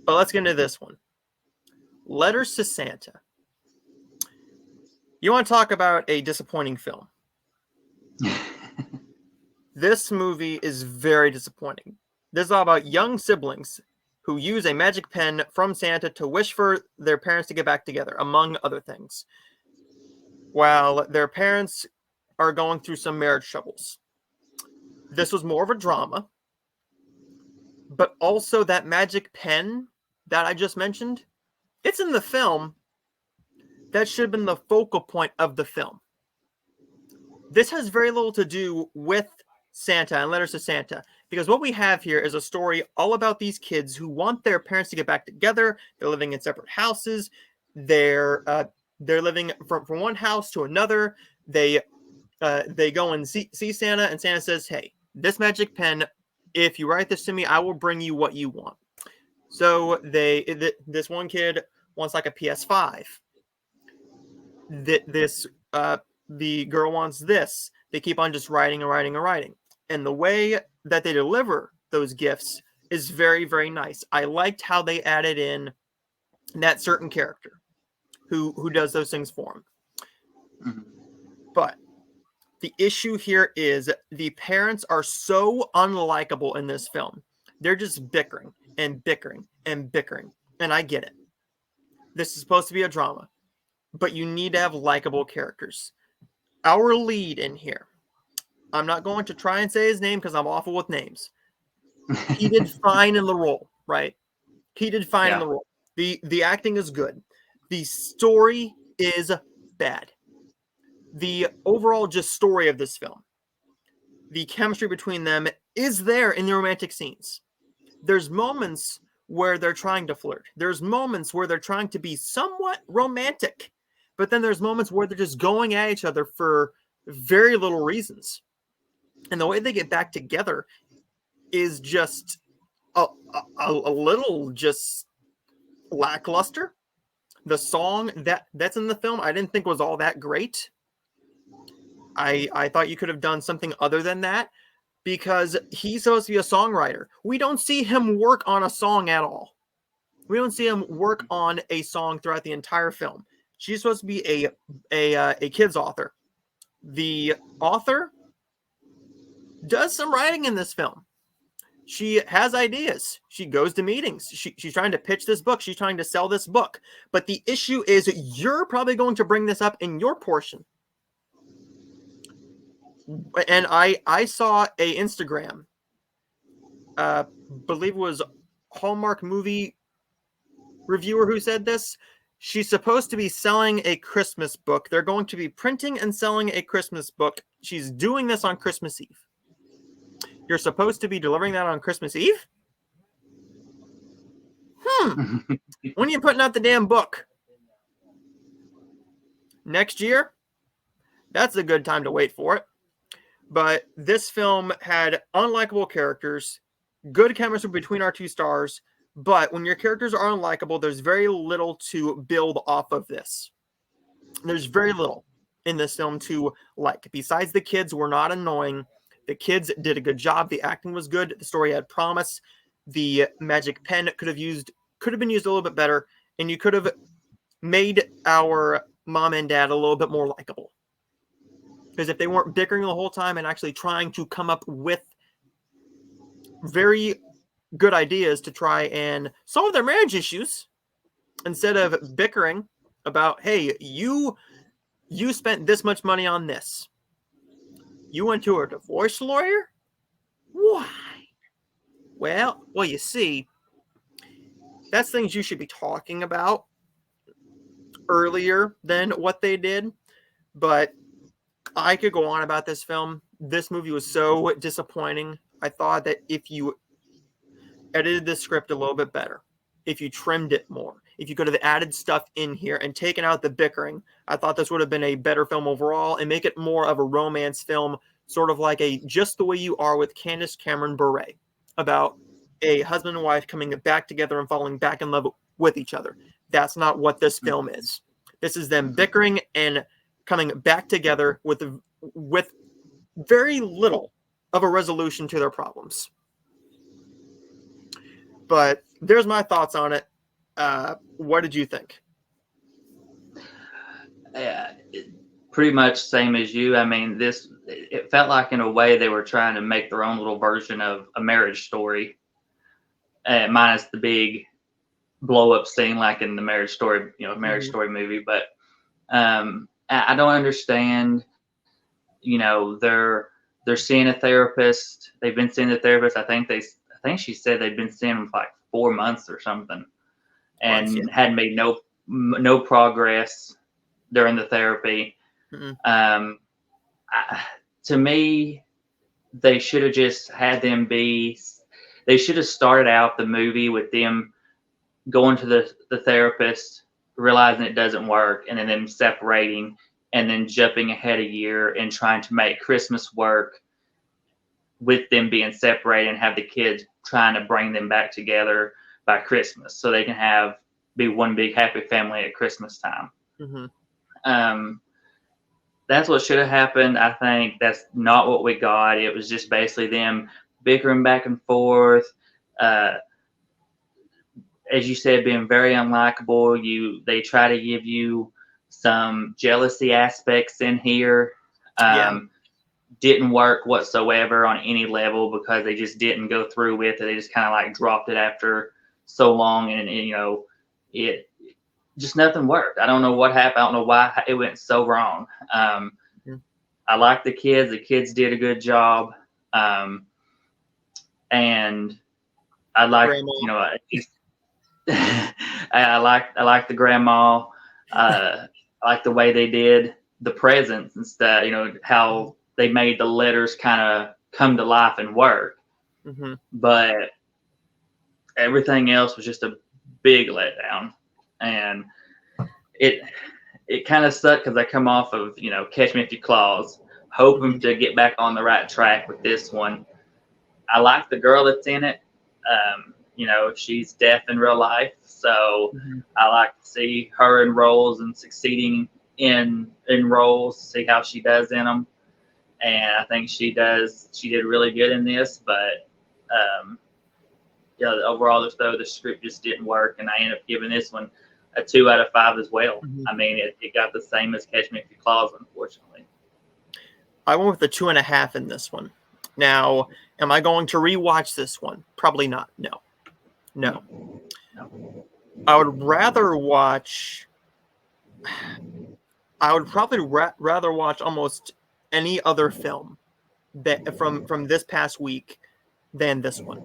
But let's get into this one. Letters to Santa. You want to talk about a disappointing film? This movie is very disappointing. This is all about young siblings who use a magic pen from Santa to wish for their parents to get back together, among other things, while their parents are going through some marriage troubles. This was more of a drama, but also that magic pen that I just mentioned, it's in the film. That should have been the focal point of the film. This has very little to do with Santa and Letters to Santa, because what we have here is a story all about these kids who want their parents to get back together. They're living in separate houses. They're living from one house to another. They go and see Santa, and Santa says, "Hey, this magic pen, if you write this to me, I will bring you what you want." So this one kid wants like a PS5. The girl wants this. They keep on just writing and writing and writing. And the way that they deliver those gifts is very, very nice. I liked how they added in that certain character who does those things for them. Mm-hmm. But the issue here is the parents are so unlikable in this film. They're just bickering and bickering and bickering. And I get it. This is supposed to be a drama. But you need to have likable characters. Our lead in here, I'm not going to try and say his name because I'm awful with names. He did fine in the role, right? He did fine in the role. The acting is good. The story is bad. The overall just story of this film, the chemistry between them is there in the romantic scenes. There's moments where they're trying to flirt. There's moments where they're trying to be somewhat romantic. But then there's moments where they're just going at each other for very little reasons. And the way they get back together is just a little just lackluster. The song that's in the film, I didn't think was all that great. I thought you could have done something other than that because he's supposed to be a songwriter. We don't see him work on a song at all. We don't see him work on a song throughout the entire film. She's supposed to be a kid's author. The author does some writing in this film. She has ideas. She goes to meetings. She's trying to pitch this book. She's trying to sell this book. But the issue is you're probably going to bring this up in your portion. And I saw a Instagram, believe it was Hallmark movie reviewer who said this. She's supposed to be selling a Christmas book. They're going to be printing and selling a Christmas book. She's doing this on Christmas Eve. You're supposed to be delivering that on Christmas Eve? When are you putting out the damn book? Next year? That's a good time to wait for it. But this film had unlikable characters, good chemistry between our two stars, but when your characters are unlikable, there's very little to build off of this. There's very little in this film to like. Besides the kids were not annoying. The kids did a good job. The acting was good. The story had promise. The magic pen could have been used a little bit better, and you could have made our mom and dad a little bit more likable. Because if they weren't bickering the whole time and actually trying to come up with very good ideas to try and solve their marriage issues, instead of bickering about, hey, you spent this much money on this. You went to a divorce lawyer? Why? Well, you see, that's things you should be talking about earlier than what they did. But I could go on about this film. This movie was so disappointing. I thought that if you edited the script a little bit better, if you trimmed it more, if you could have added stuff in here and taken out the bickering, I thought this would have been a better film overall and make it more of a romance film, sort of like a Just the Way You Are with Candace Cameron Bure, about a husband and wife coming back together and falling back in love with each other. That's not what this film is. This is them bickering and coming back together with very little of a resolution to their problems. But there's my thoughts on it. What did you think? Yeah, pretty much same as you. I mean, it felt like in a way they were trying to make their own little version of A Marriage Story, minus the big blow up scene like in the Marriage Story, Marriage Story movie. But I don't understand. They're seeing a therapist. They've been seeing the therapist. I think she said they'd been seeing him for like 4 months or something, Months, yeah. and had made no progress during the therapy. Mm-hmm. To me, they should have just had them be. They should have started out the movie with them going to the therapist, realizing it doesn't work, and then them separating, and then jumping ahead a year and trying to make Christmas work with them being separated, and have the kids trying to bring them back together by Christmas so they can be one big happy family at Christmas time. Mm-hmm. That's what should have happened. I think that's not what we got. It was just basically them bickering back and forth. As you said, being very unlikable. They try to give you some jealousy aspects in here. Yeah. Didn't work whatsoever on any level because they just didn't go through with it. They just kind of like dropped it after so long, and it just nothing worked. I don't know what happened. I don't know why it went so wrong. I like the kids. The kids did a good job, and I like I like the grandma. I like the way they did the presents and stuff. How they made the letters kind of come to life and work. Mm-hmm. But everything else was just a big letdown, and it kind of sucked because I come off of Catch Me If You Claus, hoping to get back on the right track with this one. I like the girl that's in it. She's deaf in real life, so I like to see her in roles and succeeding in roles, see how she does in them. And I think she did really good in this, but overall the script just didn't work, and I ended up giving this one a 2 out of 5 as well. I mean, it got the same as Catch Me If You Claus, unfortunately. I went with the 2.5 in this one. Now, am I going to rewatch this one? Probably not. No. I would rather watch. I would probably rather watch almost any other film that from this past week than this one.